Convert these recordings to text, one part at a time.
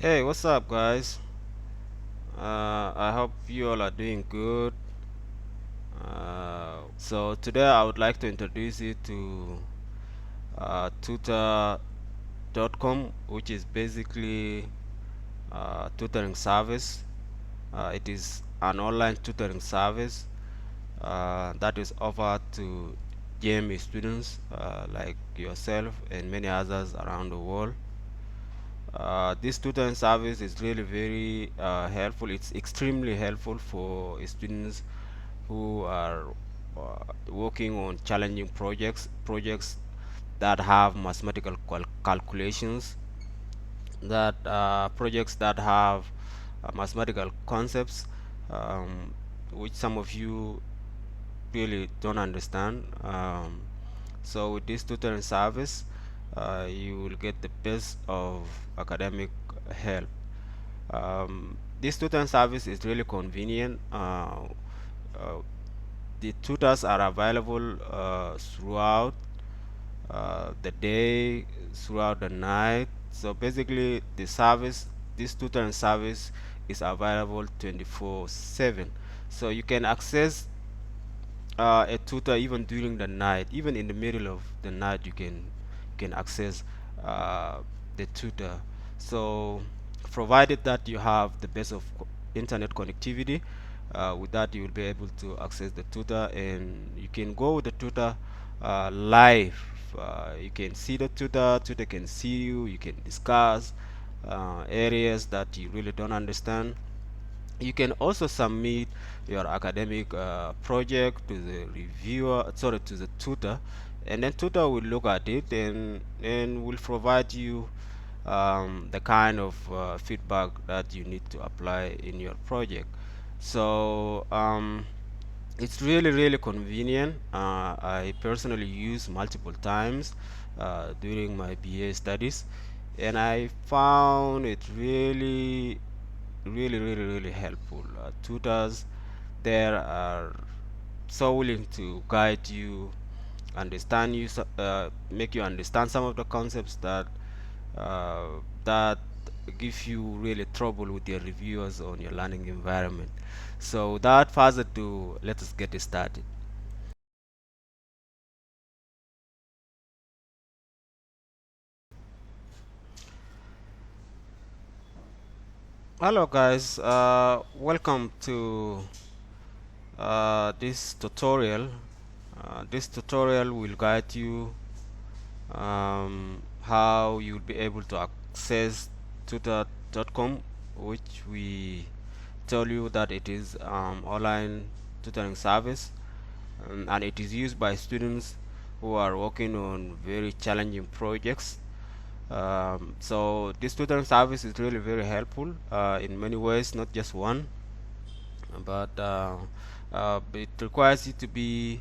Hey, what's up, guys? I hope you all are doing good. So today I would like to introduce you to tutor.com, which is basically tutoring service. It is an online tutoring service that is offered to GME students like yourself and many others around the world. This tutoring service is really very helpful. It's extremely helpful for students who are working on challenging projects that have mathematical calculations, that projects that have mathematical concepts, which some of you really don't understand. So with this tutoring service, you will get the best of academic help. This tutoring service is really convenient. The tutors are available throughout the day, throughout the night. So basically, this tutoring service is available 24/7. So you can access a tutor even during the night, even in the middle of the night. You can access uh, the tutor. So provided that you have the best of internet connectivity, with that you will be able to access the tutor, and you can go with the tutor live. You can see the tutor can see you. You can discuss areas that you really don't understand. You can also submit your academic project to the reviewer, sorry, to the tutor, and then tutor will look at it and will provide you the kind of feedback that you need to apply in your project. So it's really convenient. I personally use multiple times during my BA studies, and I found it really helpful. Tutors there are so willing to guide you, understand you, make you understand some of the concepts uh, that give you really trouble with your reviewers on your learning environment. So without further ado, let us get it started. Hello guys, welcome to this tutorial. This tutorial will guide you how you'll be able to access tutor.com, which we tell you that it is online tutoring service, and it is used by students who are working on very challenging projects. So this tutoring service is really very helpful in many ways, not just one, but it requires you to be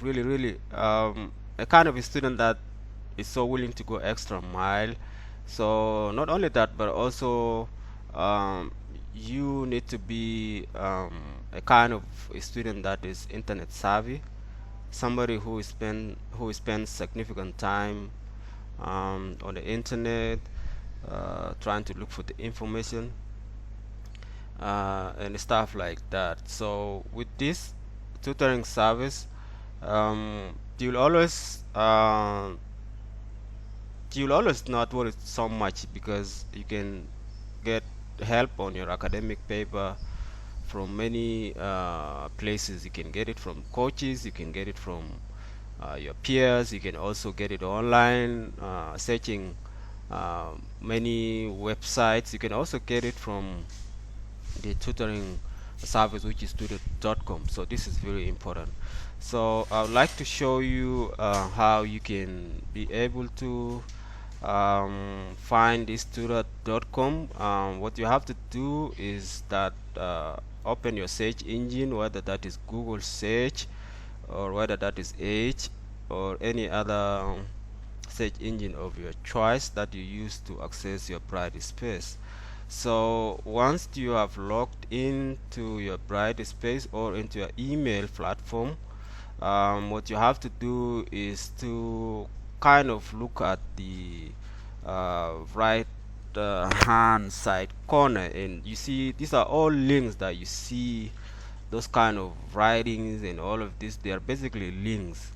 really a kind of a student that is so willing to go extra mile. So not only that, but also um, you need to be a kind of a student that is internet savvy, somebody who spends significant time on the internet, trying to look for the information and stuff like that. So with this tutoring service, you'll always not worry so much because you can get help on your academic paper from many places. You can get it from coaches, you can get it from your peers, you can also get it online, searching many websites. You can also get it from the tutoring service, which is tutor.com. So this is very important. So I would like to show you how you can be able to find this tutor.com. What you have to do is that open your search engine, whether that is Google search or whether that is Edge or any other search engine of your choice that you use to access your Brightspace. So once you have logged into your Brightspace or into your email platform, what you have to do is to kind of look at the right hand side corner, and you see these are all links that you see, those kind of writings and all of this, they are basically links.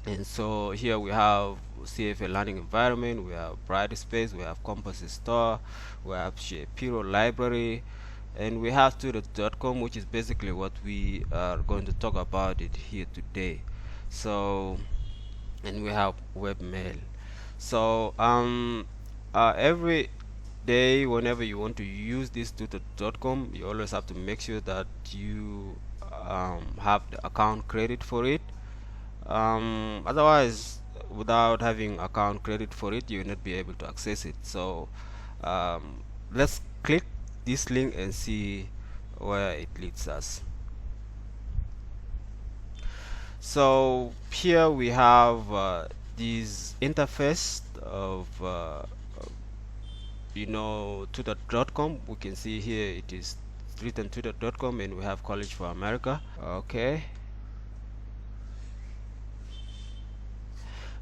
And so here we have CFA learning environment, we have Brightspace, we have Composite Store, we have Shapiro library, and we have tutor.com, which is basically what we are going to talk about it here today. So, and we have webmail. So every day whenever you want to use this tutor.com, you always have to make sure that you have the account credit for it. Otherwise, without having account credit for it, you will not be able to access it. So let's click this link and see where it leads us. So here we have this interface of tutor.com. We can see here it is written tutor.com, and we have College for America. Okay.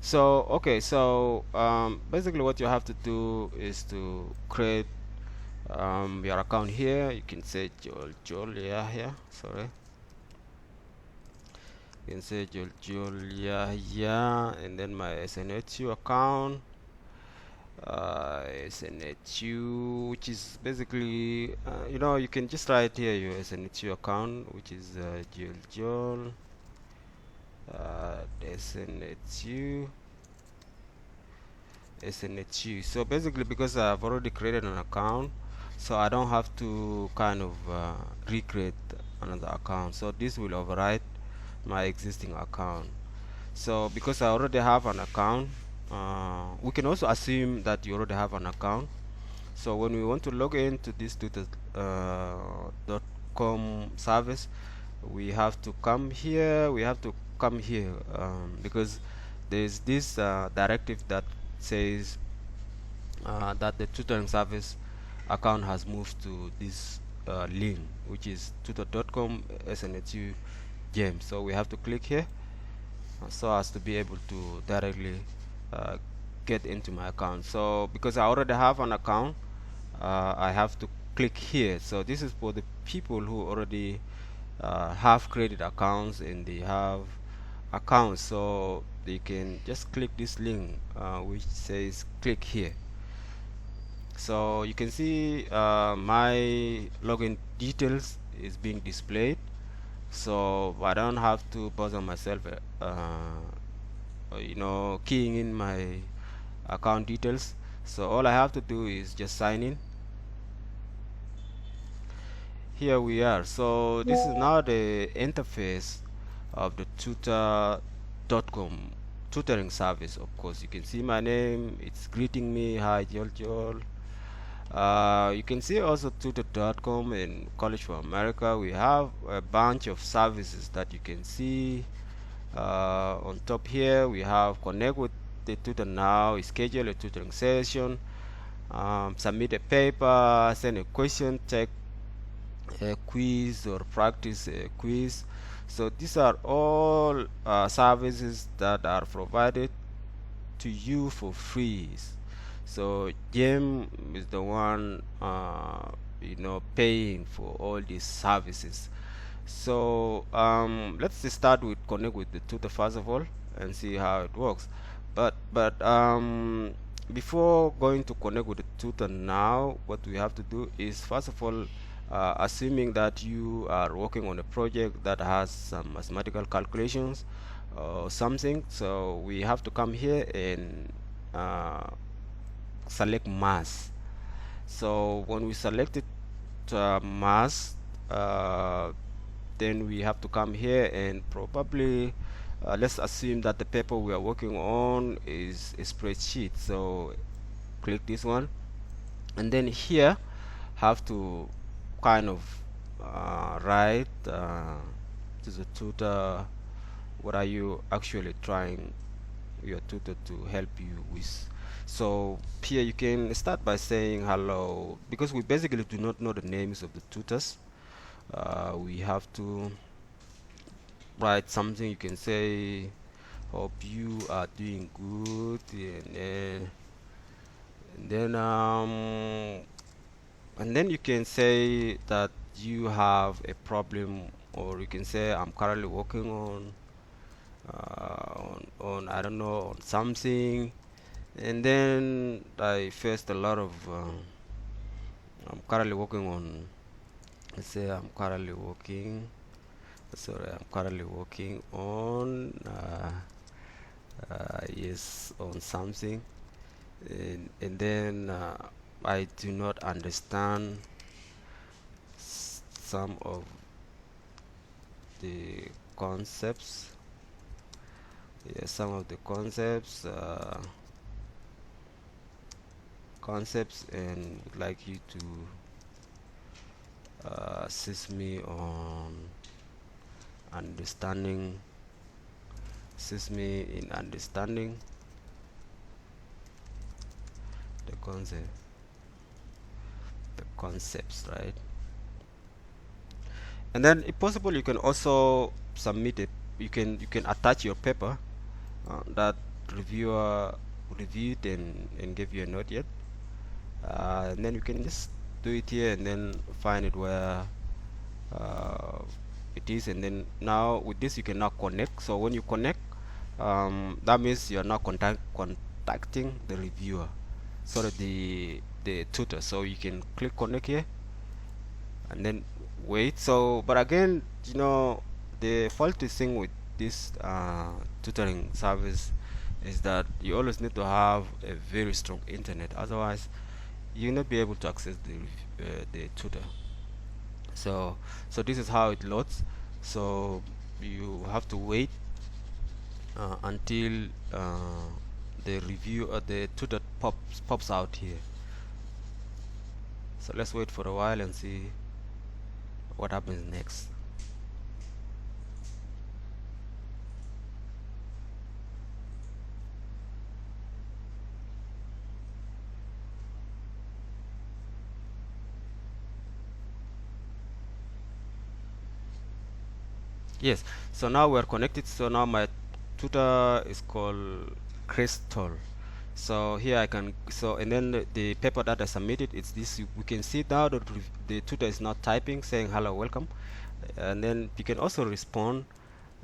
So basically what you have to do is to create your account here. You can say Julia here, sorry. You can say Julia here, and then my SNHU account. SNHU, which is basically you can just write here your SNHU account, which is Jul SNHU. So basically, because I've already created an account, so I don't have to kind of recreate another account. So this will override my existing account. So because I already have an account, we can also assume that you already have an account. So when we want to log into this .com service, we have to come here. Because there's this directive that says that the tutoring service account has moved to this link, which is tutor.com SNHU gem. So we have to click here so as to be able to directly get into my account. So because I already have an account, I have to click here. So this is for the people who already have credit accounts and they have accounts, so they can just click this link which says click here. So you can see my login details is being displayed, so I don't have to bother myself keying in my account details. So all I have to do is just sign in. Here we are. So this is now the interface of the tutor.com tutoring service. Of course, you can see my name, it's greeting me, hi Jol. You can see also tutor.com and College for America. We have a bunch of services that you can see on top here. We have connect with the tutor now, schedule a tutoring session, submit a paper, send a question, take a quiz or practice a quiz. So these are all services that are provided to you for free. So GEM is the one paying for all these services. So let's just start with connect with the tutor first of all and see how it works. But before going to connect with the tutor now, what we have to do is first of all, assuming that you are working on a project that has some mathematical calculations or something, so we have to come here and select mass. So when we selected mass, then we have to come here and probably let's assume that the paper we are working on is a spreadsheet. So click this one, and then here have to kind of write to the tutor what are you actually trying your tutor to help you with. So here you can start by saying hello, because we basically do not know the names of the tutors. We have to write something. You can say hope you are doing good, and And then you can say that you have a problem, or you can say I'm currently working on I don't know, on something, and then I faced a lot of I'm currently working on, let's say I'm currently working, sorry, I'm currently working on yes, on something, and then I do not understand some of the concepts. Yes, some of the concepts, and would like you to assist me on understanding, assist me in understanding the concepts, right? And then if possible you can also submit it, you can attach your paper that reviewer reviewed and give you a note yet, and then you can just do it here and then find it where uh, it is, and then now with this you can now connect. So when you connect, that means you are now contacting the reviewer, sort of the tutor. So you can click connect here and then wait. So but again, the faulty thing with this tutoring service is that you always need to have a very strong internet, otherwise you'll not be able to access the tutor. So this is how it loads. So you have to wait until the review or the tutor pops out here. So let's wait for a while and see what happens next. Yes, so now we're connected. So now my tutor is called Crystal. So here I can, so and then the paper that I submitted, it's this. We can see now that the tutor is not typing, saying hello, welcome, and then you can also respond,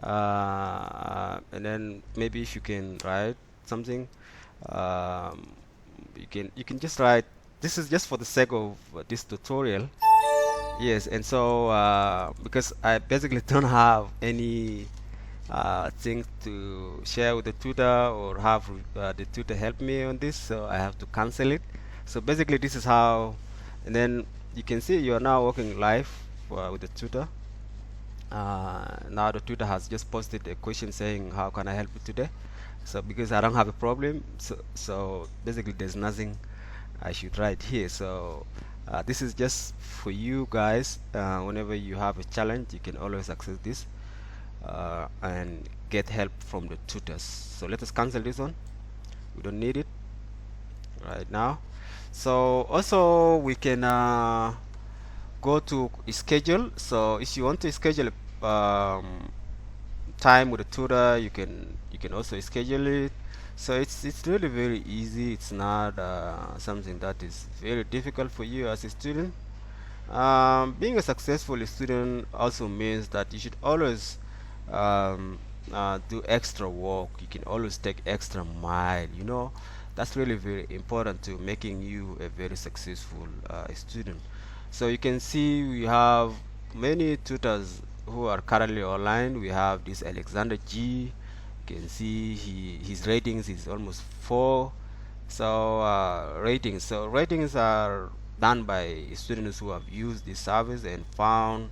and then maybe if you can write something, um, you can just write. This is just for the sake of this tutorial. Yes, and so because I basically don't have any things to share with the tutor or have the tutor help me on this, so I have to cancel it. So basically, this is how, and then you can see you are now working live with the tutor. Now the tutor has just posted a question saying, "How can I help you today?" So because I don't have a problem, so basically there's nothing I should write here. So this is just for you guys. Whenever you have a challenge, you can always access this and get help from the tutors. So let us cancel this one. We don't need it right now. So also we can go to schedule. So if you want to schedule time with the tutor, you can also schedule it. So it's really very easy. It's not something that is very difficult for you as a student. Being a successful student also means that you should always do extra work. You can always take extra mile. That's really very important to making you a very successful student. So you can see we have many tutors who are currently online. We have this Alexander G. You can see his ratings is almost 4. So ratings are done by students who have used this service and found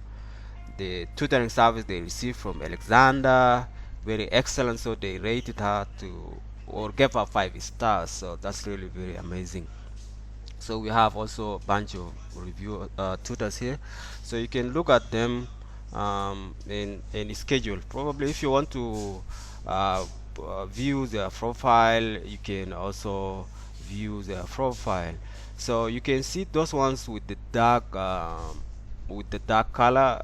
the tutoring service they received from Alexander very excellent, so they rated her to, or gave her 5 stars. So that's really very amazing. So we have also a bunch of review tutors here, so you can look at them in schedule. Probably if you want to view their profile, you can also view their profile. So you can see those ones with the dark color.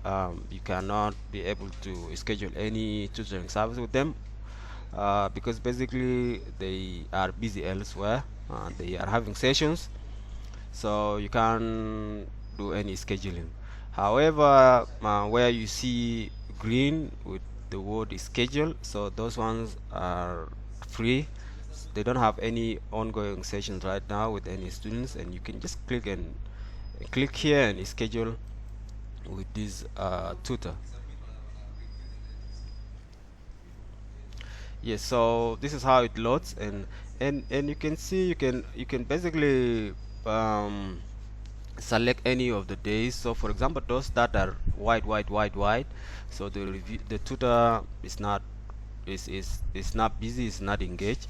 You cannot be able to schedule any tutoring service with them. because basically they are busy elsewhere. They are having sessions, so you can't do any scheduling. However, where you see green with the word schedule, so those ones are free. They don't have any ongoing sessions right now with any students, and you can just click here and schedule with this tutor. Yes, so this is how it loads, and you can see you can basically select any of the days. So for example, those that are white, so the tutor is not busy, is not engaged.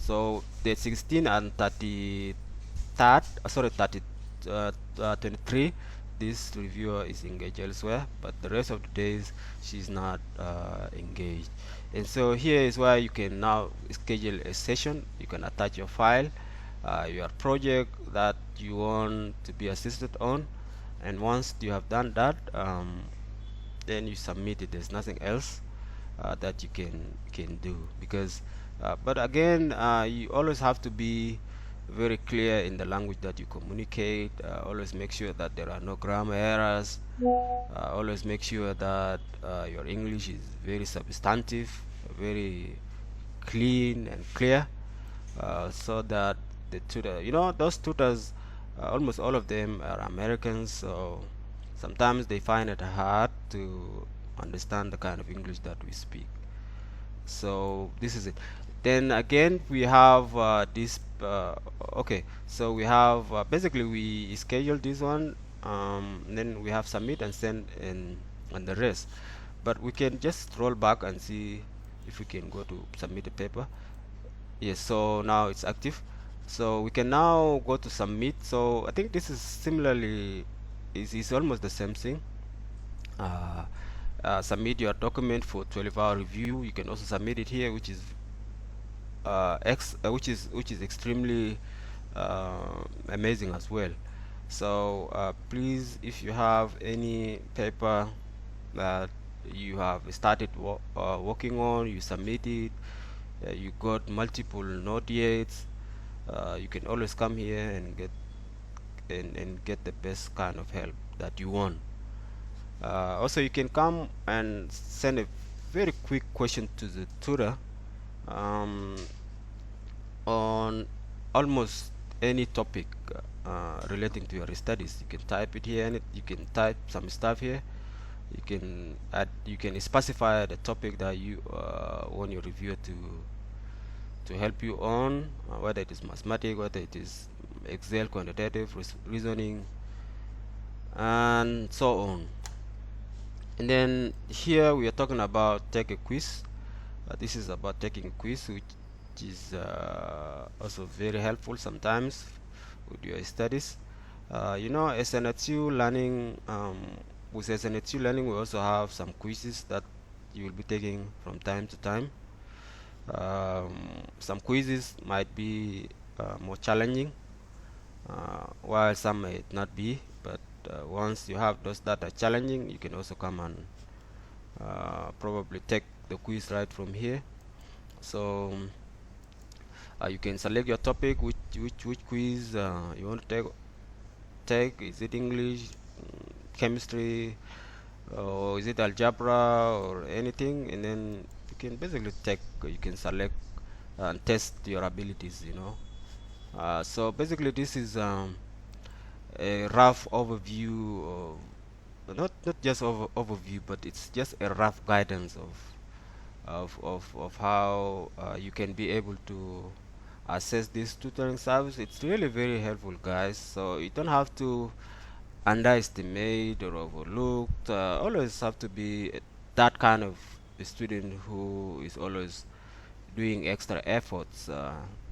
So the 16 and 33rd, sorry, 23, this reviewer is engaged elsewhere, but the rest of the days she's not engaged. And so here is where you can now schedule a session. You can attach your file, your project that you want to be assisted on, and once you have done that, then you submit it. There's nothing else that you can do, because but again, you always have to be very clear in the language that you communicate. Always make sure that there are no grammar errors. Always make sure that your English is very substantive, very clean and clear, so that the tutor, those tutors, almost all of them are Americans, so sometimes they find it hard to understand the kind of English that we speak. So this is it. Then again, we have this. Okay, so we have basically we schedule this one. Then we have submit and send and the rest. But we can just roll back and see if we can go to submit the paper. Yes, so now it's active. So we can now go to submit. So I think this is similarly is almost the same thing. Uh, Submit your document for 12-hour review. You can also submit it here, which is which is extremely amazing as well. So please, if you have any paper that you have started working on, you submit it. You got multiple not yet. You can always come here and get the best kind of help that you want. Also, you can come and send a very quick question to the tutor um, on almost any topic relating to your studies. You can type it here, and you can type some stuff here. You can specify the topic that you want your reviewer to help you on, whether it is mathematics, whether it is Excel, quantitative reasoning, and so on. And then here we are talking about take a quiz. This is about taking a quiz, which is also very helpful sometimes with your studies. SNHU learning, with SNHU learning, we also have some quizzes that you will be taking from time to time. Some quizzes might be more challenging, while some may not be, but once you have those that are challenging, you can also come and probably take the quiz right from here. So you can select your topic, which quiz you want to take. Is it English, chemistry, or is it algebra or anything? And then you can basically you can select and test your abilities, so basically this is a rough overview of, not just overview, but it's just a rough guidance of how you can be able to access this tutoring service. It's really very helpful, guys, so you don't have to underestimate or overlook. Always have to be that kind of a student who is always doing extra efforts,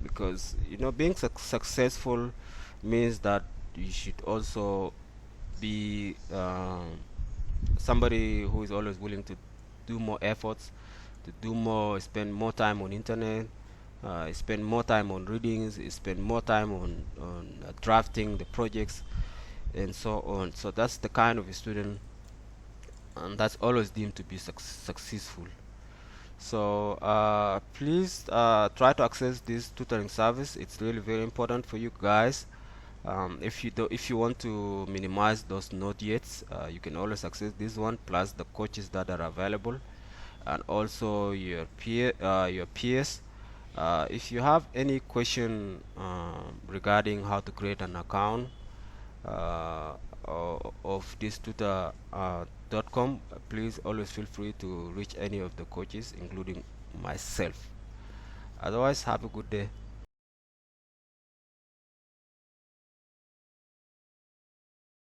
because being successful means that you should also be somebody who is always willing to do more efforts, to do more, spend more time on internet, spend more time on readings, spend more time on drafting the projects, and so on. So that's the kind of a student, and that's always deemed to be successful. So please try to access this tutoring service. It's really very important for you guys. If you want to minimize those node yates, you can always access this one plus the coaches that are available, and also your peers. If you have any question regarding how to create an account of this tutor.com, please always feel free to reach any of the coaches, including myself. Otherwise, have a good day.